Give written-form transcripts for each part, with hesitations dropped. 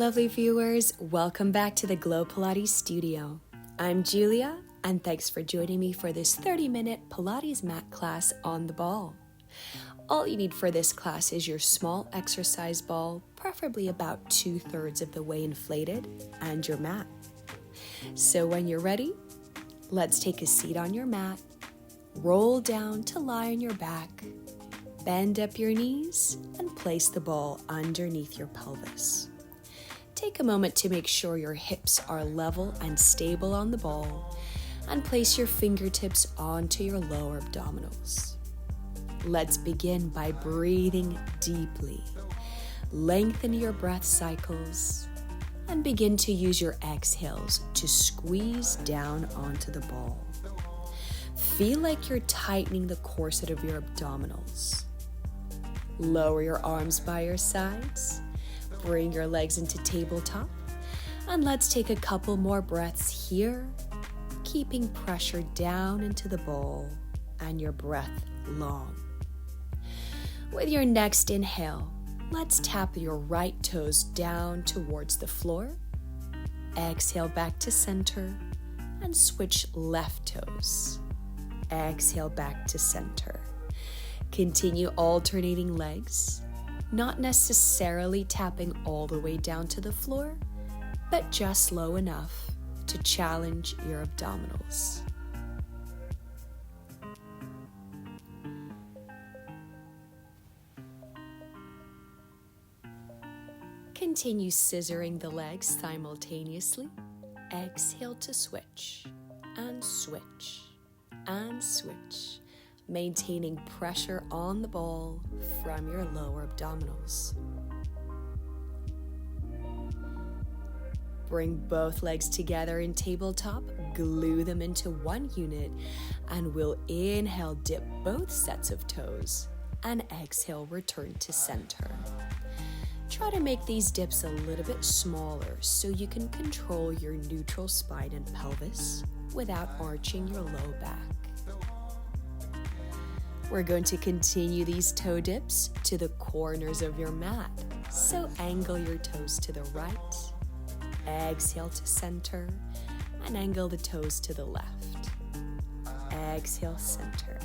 lovely viewers. Welcome back to the Glow Pilates Studio. I'm Julia, and thanks for joining me for this 30-minute Pilates mat class on the ball. All you need for this class is your small exercise ball, preferably about 2/3 of the way inflated, and your mat. So when you're ready, let's take a seat on your mat, roll down to lie on your back, bend up your knees, and place the ball underneath your pelvis. Take a moment to make sure your hips are level and stable on the ball, and place your fingertips onto your lower abdominals. Let's begin by breathing deeply. Lengthen your breath cycles, and begin to use your exhales to squeeze down onto the ball. Feel like you're tightening the corset of your abdominals. Lower your arms by your sides. Bring your legs into tabletop, and let's take a couple more breaths here, keeping pressure down into the ball and your breath long. With your next inhale, let's tap your right toes down towards the floor. Exhale back to center and switch left toes. Exhale back to center. Continue alternating legs. Not necessarily tapping all the way down to the floor, but just low enough to challenge your abdominals. Continue scissoring the legs simultaneously. Exhale to switch, and switch, and switch. Maintaining pressure on the ball from your lower abdominals. Bring both legs together in tabletop, glue them into one unit, and we'll inhale, dip both sets of toes, and exhale, return to center. Try to make these dips a little bit smaller so you can control your neutral spine and pelvis without arching your low back. We're going to continue these toe dips to the corners of your mat, so angle your toes to the right, exhale to center, and angle the toes to the left. Exhale, center.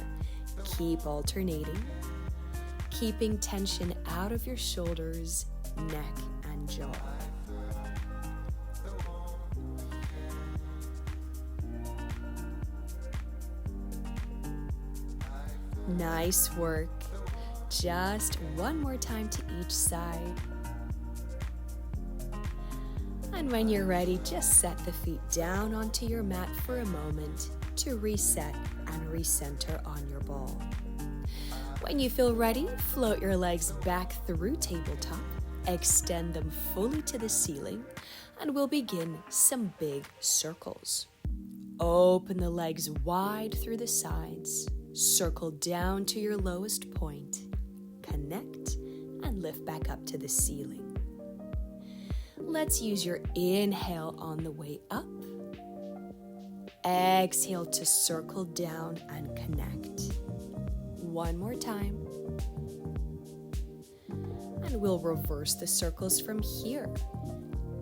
Keep alternating, keeping tension out of your shoulders, neck, and jaw. Nice work. Just one more time to each side. And when you're ready, just set the feet down onto your mat for a moment to reset and recenter on your ball. When you feel ready, float your legs back through tabletop, extend them fully to the ceiling, and we'll begin some big circles. Open the legs wide through the sides. Circle down to your lowest point, connect, and lift back up to the ceiling. Let's use your inhale on the way up. Exhale to circle down and connect. One more time. And we'll reverse the circles from here.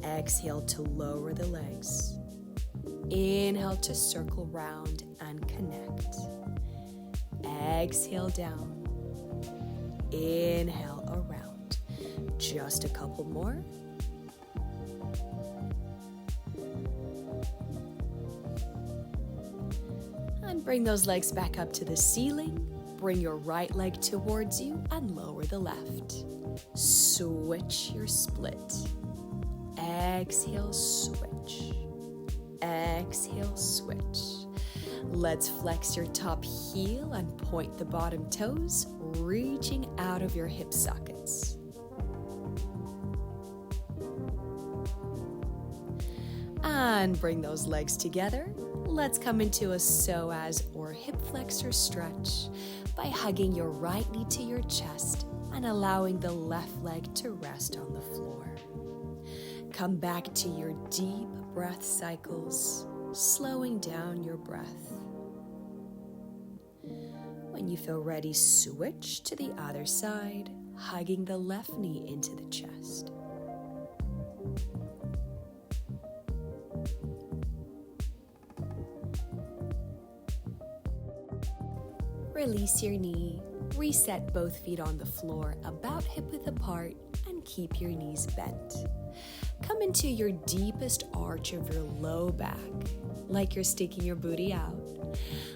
Exhale to lower the legs. Inhale to circle round and connect. Exhale down. Inhale around. Just a couple more. And bring those legs back up to the ceiling. Bring your right leg towards you and lower the left. Switch your split. Exhale, switch. Exhale, switch. Let's flex your top heel and point the bottom toes, reaching out of your hip sockets. And bring those legs together. Let's come into a psoas or hip flexor stretch by hugging your right knee to your chest and allowing the left leg to rest on the floor. Come back to your deep breath cycles, slowing down your breath. When you feel ready, switch to the other side, hugging the left knee into the chest. Release your knee, reset both feet on the floor about hip-width apart, and keep your knees bent. Come into your deepest arch of your low back, like you're sticking your booty out,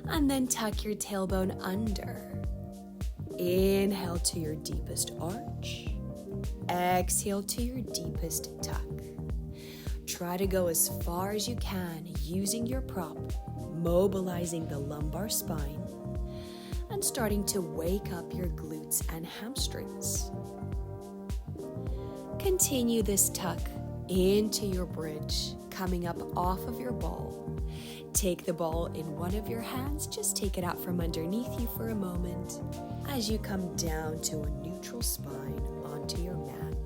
and then tuck your tailbone under. Inhale to your deepest arch. Exhale to your deepest tuck. Try to go as far as you can using your prop, mobilizing the lumbar spine, and starting to wake up your glutes and hamstrings. Continue this tuck into your bridge, coming up off of your ball. Take the ball in one of your hands, just take it out from underneath you for a moment as you come down to a neutral spine onto your mat.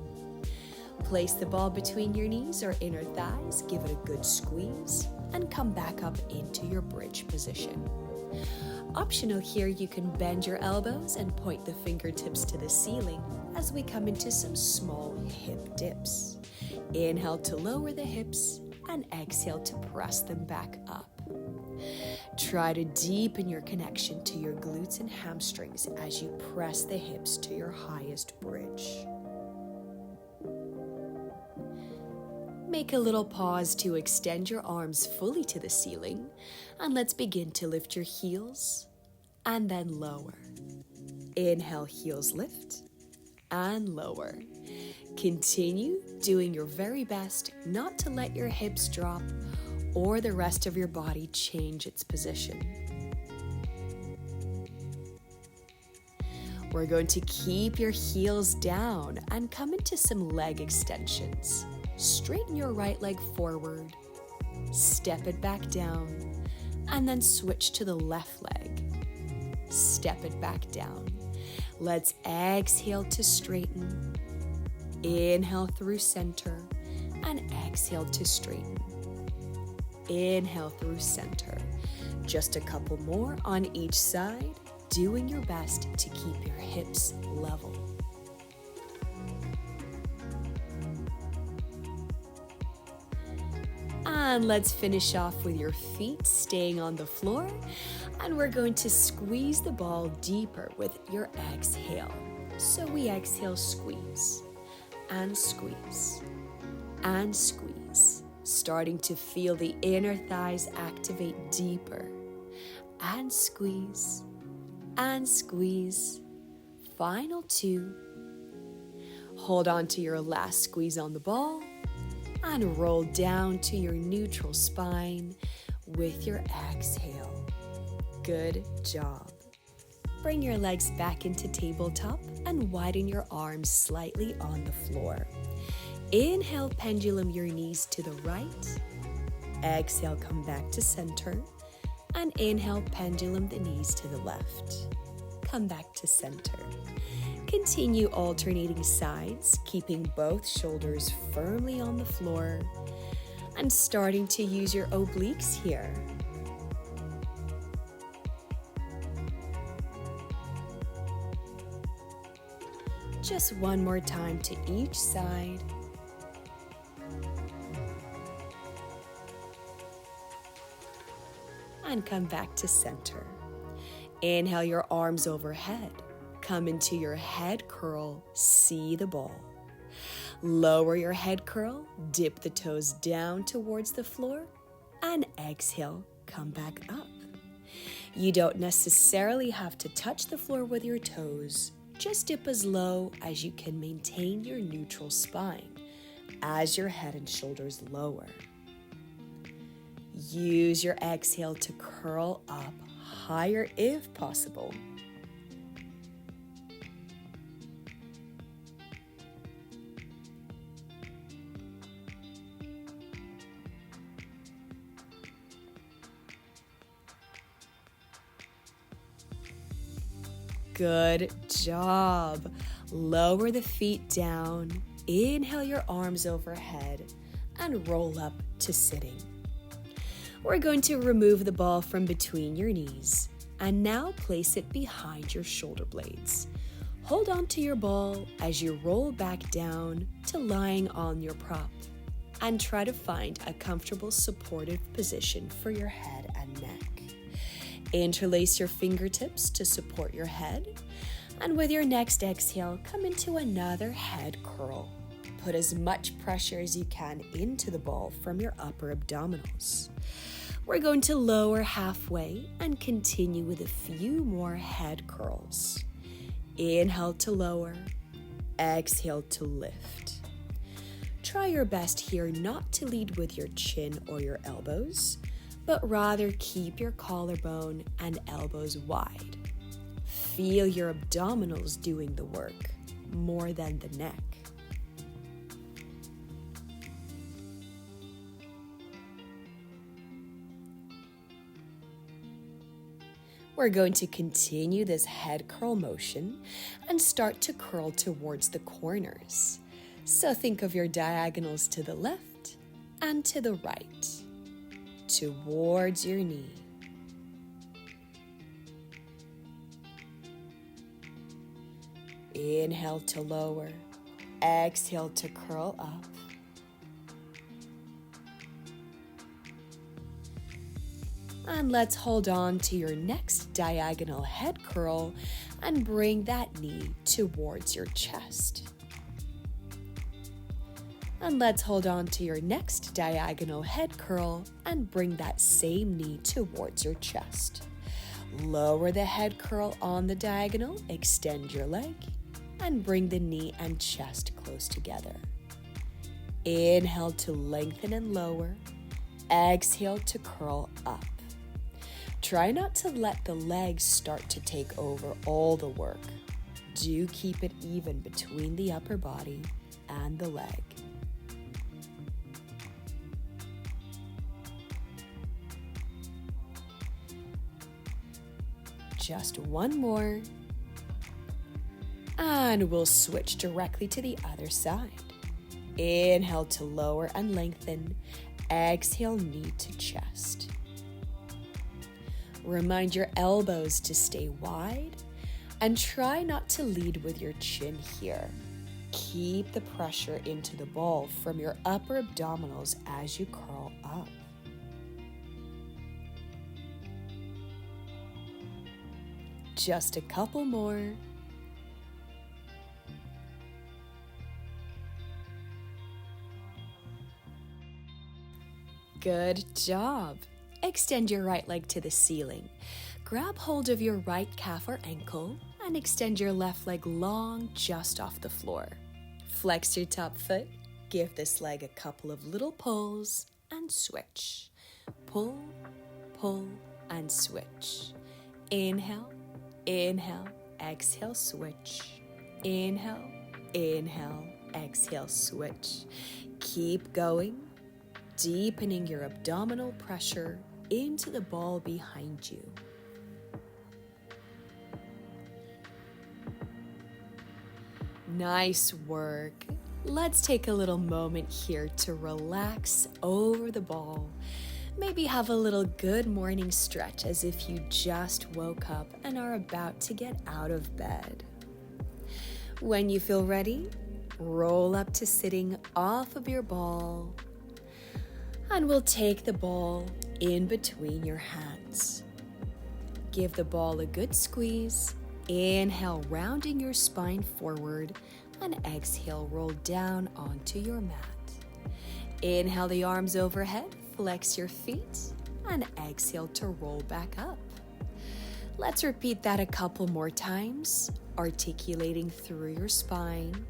Place the ball between your knees or inner thighs, give it a good squeeze, and come back up into your bridge position. Optional here, you can bend your elbows and point the fingertips to the ceiling as we come into some small hip dips. Inhale to lower the hips and exhale to press them back up. Try to deepen your connection to your glutes and hamstrings as you press the hips to your highest bridge. Make a little pause to extend your arms fully to the ceiling, and let's begin to lift your heels and then lower. Inhale, heels lift and lower. Continue doing your very best not to let your hips drop or the rest of your body change its position. We're going to keep your heels down and come into some leg extensions. Straighten your right leg forward, step it back down, and then switch to the left leg. Step it back down. Let's exhale to straighten. Inhale through center and exhale to straighten. Inhale through center. Just a couple more on each side, doing your best to keep your hips level. And let's finish off with your feet staying on the floor, and we're going to squeeze the ball deeper with your exhale. So we exhale, squeeze, and squeeze, and squeeze, starting to feel the inner thighs activate deeper, and squeeze, and squeeze. Final two. Hold on to your last squeeze on the ball, and roll down to your neutral spine with your exhale. Good job. Bring your legs back into tabletop and widen your arms slightly on the floor. Inhale, pendulum your knees to the right. Exhale, come back to center. And inhale, pendulum the knees to the left. Come back to center. Continue alternating sides, keeping both shoulders firmly on the floor and starting to use your obliques here. Just one more time to each side. And come back to center. Inhale your arms overhead. Come into your head curl, see the ball. Lower your head curl, dip the toes down towards the floor, and exhale, come back up. You don't necessarily have to touch the floor with your toes. Just dip as low as you can maintain your neutral spine as your head and shoulders lower. Use your exhale to curl up higher if possible. Good job. Lower the feet down. Inhale your arms overhead and roll up to sitting. We're going to remove the ball from between your knees and now place it behind your shoulder blades. Hold on to your ball as you roll back down to lying on your prop and try to find a comfortable supportive position for your head and neck. Interlace your fingertips to support your head. And with your next exhale, come into another head curl. Put as much pressure as you can into the ball from your upper abdominals. We're going to lower halfway and continue with a few more head curls. Inhale to lower, exhale to lift. Try your best here not to lead with your chin or your elbows, but rather keep your collarbone and elbows wide. Feel your abdominals doing the work more than the neck. We're going to continue this head curl motion and start to curl towards the corners. So think of your diagonals to the left and to the right, towards your knee. Inhale to lower, exhale to curl up. And let's hold on to your next diagonal head curl and bring that knee towards your chest. And let's hold on to your next diagonal head curl and bring that same knee towards your chest. Lower the head curl on the diagonal, extend your leg, and bring the knee and chest close together. Inhale to lengthen and lower. Exhale to curl up. Try not to let the legs start to take over all the work. Do keep it even between the upper body and the leg. Just one more. And we'll switch directly to the other side. Inhale to lower and lengthen. Exhale, knee to chest. Remind your elbows to stay wide and try not to lead with your chin here. Keep the pressure into the ball from your upper abdominals as you curl up. Just a couple more. Good job. Extend your right leg to the ceiling. Grab hold of your right calf or ankle and extend your left leg long just off the floor. Flex your top foot. Give this leg a couple of little pulls and switch. Pull, pull, and switch. Inhale, inhale, exhale, switch. Inhale, inhale, exhale, switch. Keep going, deepening your abdominal pressure into the ball behind you. Nice work. Let's take a little moment here to relax over the ball. Maybe have a little good morning stretch as if you just woke up and are about to get out of bed. When you feel ready, roll up to sitting off of your ball. And we'll take the ball in between your hands. Give the ball a good squeeze. Inhale, rounding your spine forward, and exhale, roll down onto your mat. Inhale the arms overhead, flex your feet, and exhale to roll back up. Let's repeat that a couple more times, articulating through your spine,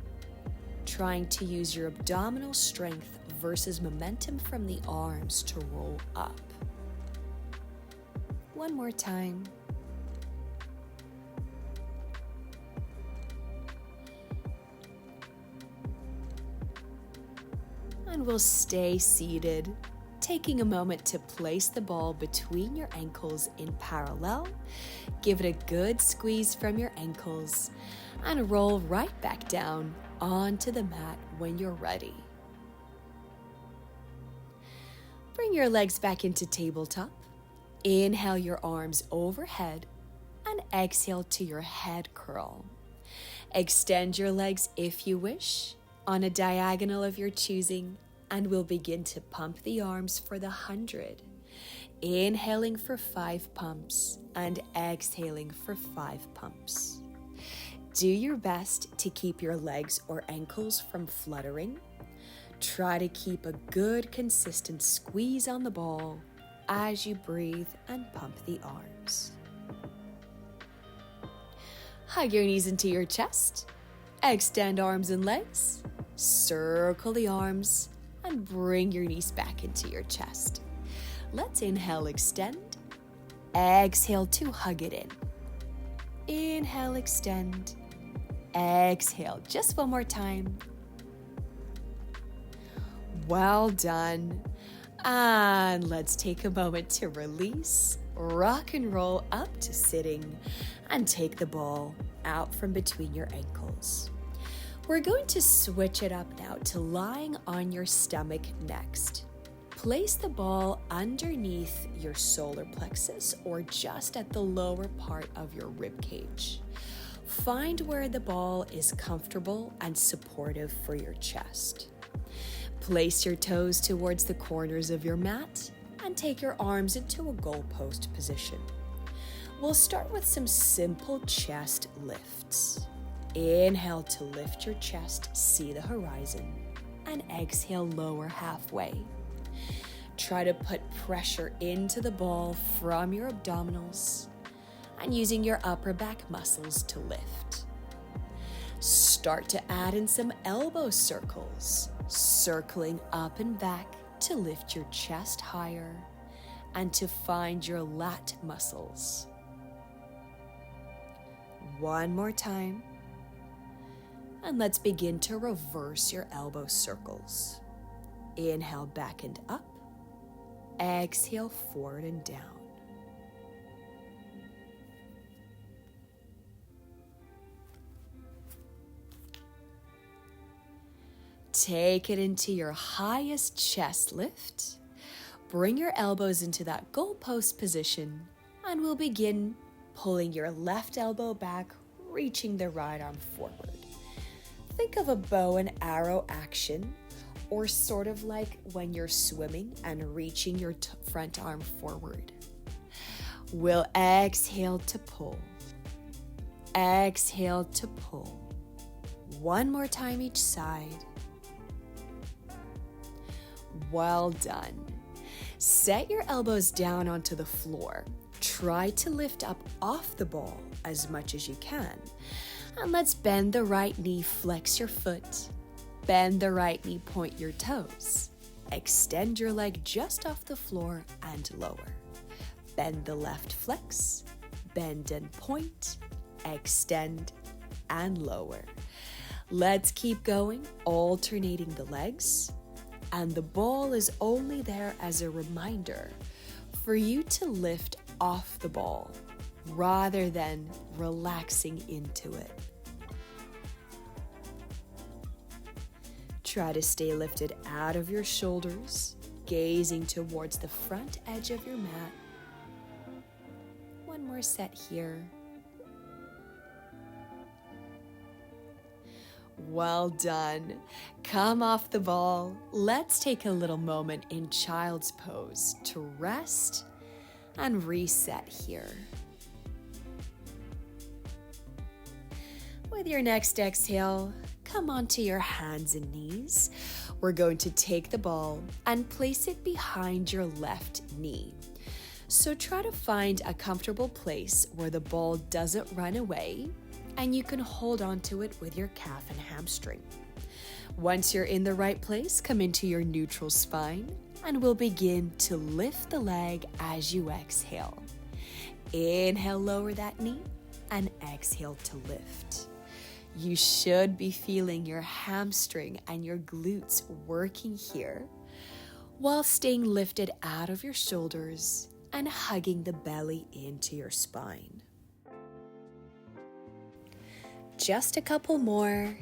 trying to use your abdominal strength versus momentum from the arms to roll up. One more time. And we'll stay seated, taking a moment to place the ball between your ankles in parallel. Give it a good squeeze from your ankles and roll right back down onto the mat when you're ready. Bring your legs back into tabletop. Inhale your arms overhead and exhale to your head curl. Extend your legs if you wish on a diagonal of your choosing, and we'll begin to pump the arms for the 100. Inhaling for 5 pumps and exhaling for 5 pumps. Do your best to keep your legs or ankles from fluttering. Try to keep a good consistent squeeze on the ball as you breathe and pump the arms. Hug your knees into your chest. Extend arms and legs. Circle the arms and bring your knees back into your chest. Let's inhale, extend. Exhale to hug it in. Inhale, extend. Exhale, just one more time. Well done. And let's take a moment to release, rock and roll up to sitting, and take the ball out from between your ankles. We're going to switch it up now to lying on your stomach next. Place the ball underneath your solar plexus or just at the lower part of your rib cage. Find where the ball is comfortable and supportive for your chest. Place your toes towards the corners of your mat and take your arms into a goalpost position. We'll start with some simple chest lifts. Inhale to lift your chest, see the horizon, and exhale, lower halfway. Try to put pressure into the ball from your abdominals and using your upper back muscles to lift. Start to add in some elbow circles, circling up and back to lift your chest higher and to find your lat muscles. One more time. And let's begin to reverse your elbow circles. Inhale back and up. Exhale forward and down. Take it into your highest chest lift. Bring your elbows into that goalpost position, and we'll begin pulling your left elbow back, reaching the right arm forward. Think of a bow and arrow action, or sort of like when you're swimming and reaching your front arm forward. We'll exhale to pull. Exhale to pull. One more time each side. Well done. Set your elbows down onto the floor. Try to lift up off the ball as much as you can. And let's bend the right knee, flex your foot. Bend the right knee, point your toes. Extend your leg just off the floor and lower. Bend the left, flex. Bend and point. Extend and lower. Let's keep going, alternating the legs. And the ball is only there as a reminder for you to lift off the ball rather than relaxing into it. Try to stay lifted out of your shoulders, gazing towards the front edge of your mat. One more set here. Well done. Come off the ball. Let's take a little moment in child's pose to rest and reset here. With your next exhale, come onto your hands and knees. We're going to take the ball and place it behind your left knee. So try to find a comfortable place where the ball doesn't run away, and you can hold on to it with your calf and hamstring. Once you're in the right place, come into your neutral spine, and we'll begin to lift the leg as you exhale. Inhale, lower that knee, and exhale to lift. You should be feeling your hamstring and your glutes working here while staying lifted out of your shoulders and hugging the belly into your spine. Just a couple more.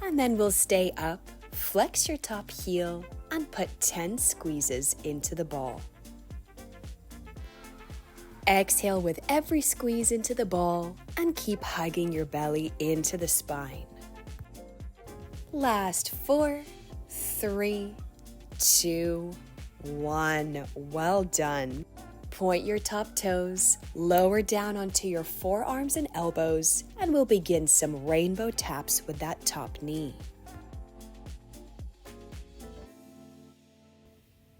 And then we'll stay up, flex your top heel, and put 10 squeezes into the ball. Exhale with every squeeze into the ball and keep hugging your belly into the spine. Last 4, 3, 2, 1. Well done. Point your top toes, lower down onto your forearms and elbows, and we'll begin some rainbow taps with that top knee.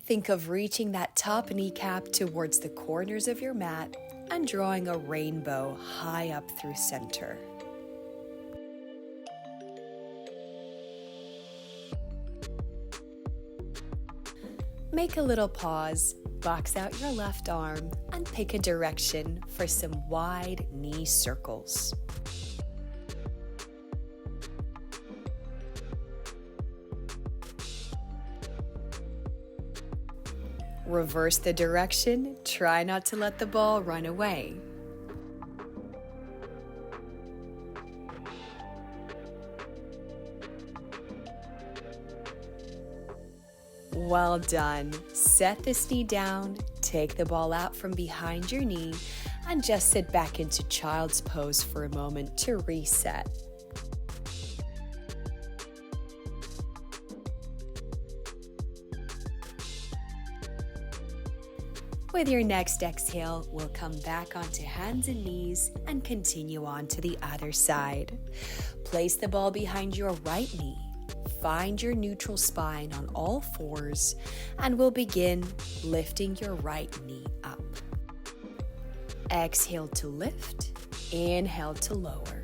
Think of reaching that top kneecap towards the corners of your mat and drawing a rainbow high up through center. Make a little pause, box out your left arm, and pick a direction for some wide knee circles. Reverse the direction, try not to let the ball run away. Well done. Set this knee down, take the ball out from behind your knee, and just sit back into child's pose for a moment to reset. With your next exhale, we'll come back onto hands and knees and continue on to the other side. Place the ball behind your right knee. Find your neutral spine on all fours, and we'll begin lifting your right knee up. Exhale to lift, inhale to lower.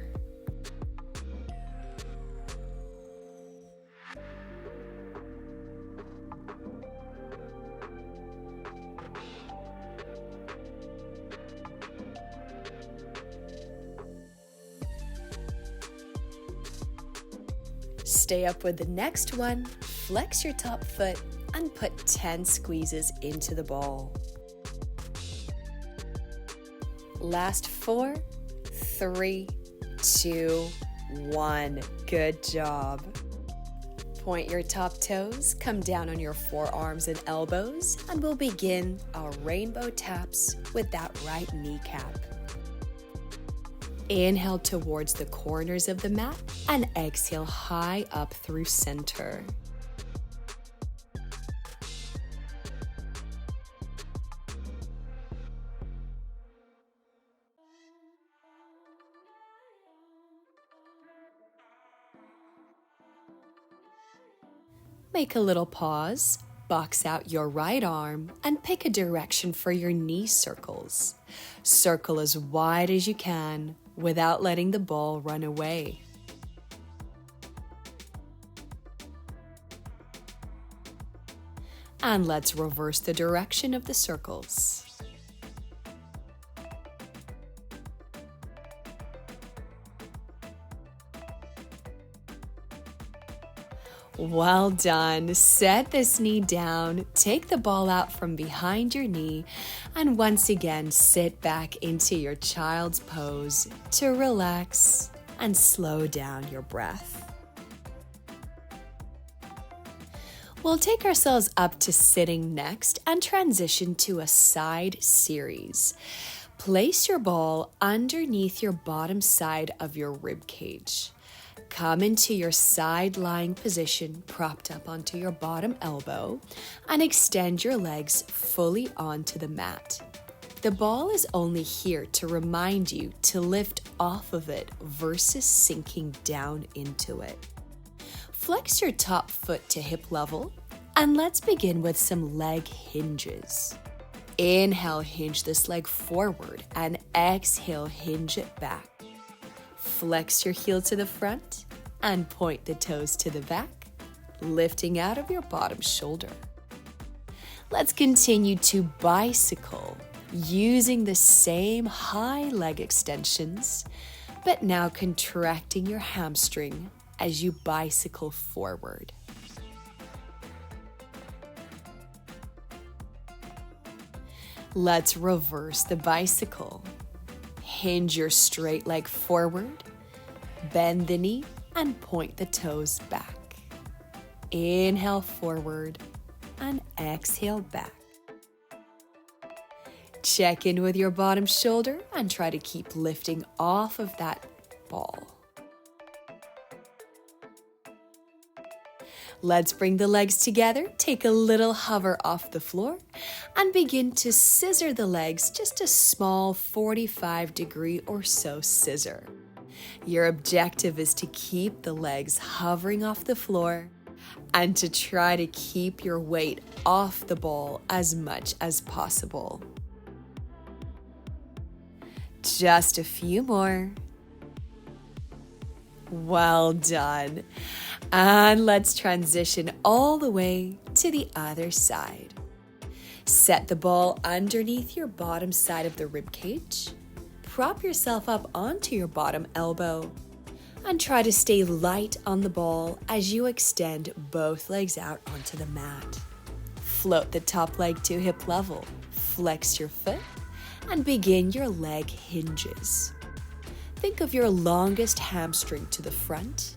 Stay up with the next one, flex your top foot, and put 10 squeezes into the ball. Last 4, 3, 2, 1. Good job. Point your top toes, come down on your forearms and elbows, and we'll begin our rainbow taps with that right kneecap. Inhale towards the corners of the mat and exhale high up through center. Make a little pause, box out your right arm, and pick a direction for your knee circles. Circle as wide as you can without letting the ball run away. And let's reverse the direction of the circles. Well done. Set this knee down, take the ball out from behind your knee, and once again sit back into your child's pose to relax and slow down your breath. We'll take ourselves up to sitting next and transition to a side series. Place your ball underneath your bottom side of your rib cage. Come into your side lying position, propped up onto your bottom elbow, and extend your legs fully onto the mat. The ball is only here to remind you to lift off of it versus sinking down into it. Flex your top foot to hip level, and let's begin with some leg hinges. Inhale, hinge this leg forward, and exhale, hinge it back. Flex your heel to the front and point the toes to the back, lifting out of your bottom shoulder. Let's continue to bicycle using the same high leg extensions, but now contracting your hamstring as you bicycle forward. Let's reverse the bicycle. Hinge your straight leg forward, bend the knee, and point the toes back. Inhale forward and exhale back. Check in with your bottom shoulder and try to keep lifting off of that ball. Let's bring the legs together, take a little hover off the floor, and begin to scissor the legs, just a small 45-degree or so scissor. Your objective is to keep the legs hovering off the floor and to try to keep your weight off the ball as much as possible. Just a few more. Well done. And let's transition all the way to the other side. Set the ball underneath your bottom side of the rib cage. Prop yourself up onto your bottom elbow and try to stay light on the ball as you extend both legs out onto the mat. Float the top leg to hip level, flex your foot, and begin your leg hinges. Think of your longest hamstring to the front,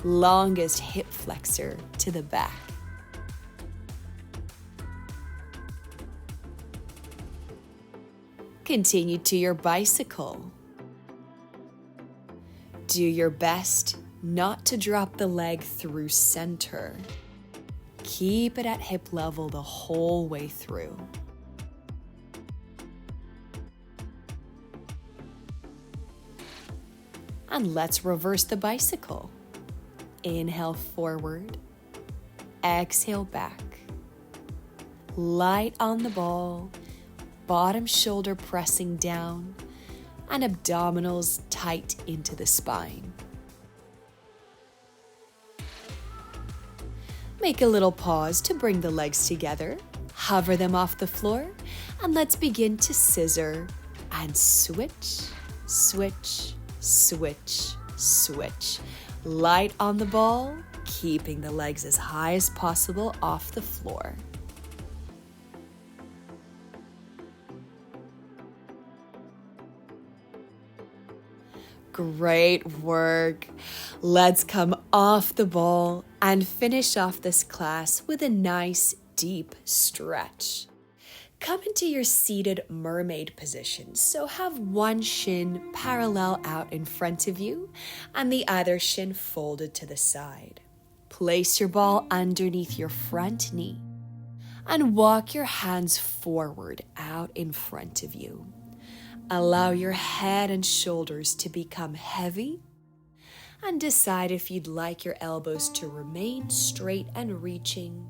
longest hip flexor to the back. Continue to your bicycle. Do your best not to drop the leg through center. Keep it at hip level the whole way through. And let's reverse the bicycle. Inhale forward, exhale back. Light on the ball, bottom shoulder pressing down, and abdominals tight into the spine. Make a little pause to bring the legs together, hover them off the floor, and let's begin to scissor and switch, switch, switch, switch. Light on the ball, keeping the legs as high as possible off the floor. Great work. Let's come off the ball and finish off this class with a nice deep stretch. Come into your seated mermaid position. So have one shin parallel out in front of you and the other shin folded to the side. Place your ball underneath your front knee and walk your hands forward out in front of you. Allow your head and shoulders to become heavy and decide if you'd like your elbows to remain straight and reaching,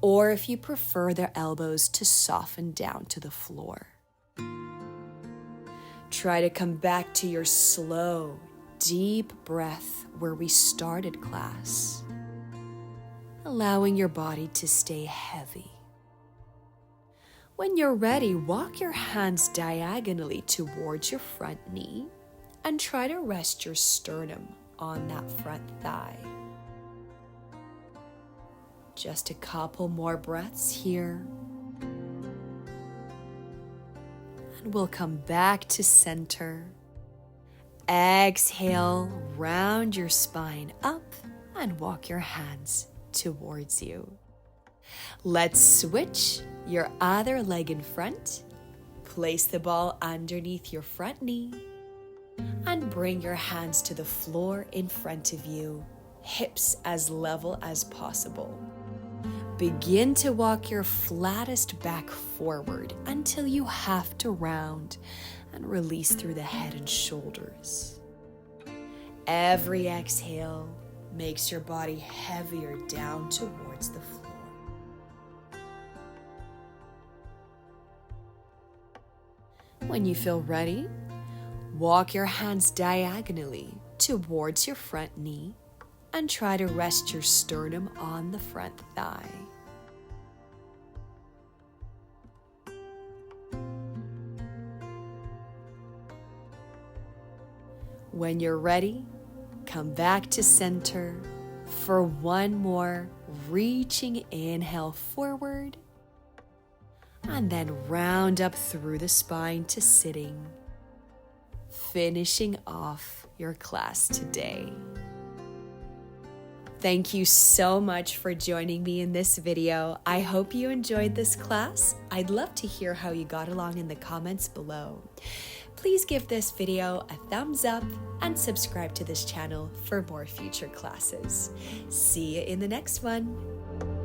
or if you prefer their elbows to soften down to the floor. Try to come back to your slow, deep breath where we started class, allowing your body to stay heavy. When you're ready, walk your hands diagonally towards your front knee and try to rest your sternum on that front thigh. Just a couple more breaths here. And we'll come back to center. Exhale, round your spine up and walk your hands towards you. Let's switch your other leg in front. Place the ball underneath your front knee and bring your hands to the floor in front of you, hips as level as possible. Begin to walk your flattest back forward until you have to round and release through the head and shoulders. Every exhale makes your body heavier down towards the floor. When you feel ready, walk your hands diagonally towards your front knee and try to rest your sternum on the front thigh. When you're ready, come back to center for one more reaching inhale forward, and then round up through the spine to sitting, finishing off your class today. Thank you so much for joining me in this video. I hope you enjoyed this class. I'd love to hear how you got along in the comments below. Please give this video a thumbs up and subscribe to this channel for more future classes. See you in the next one.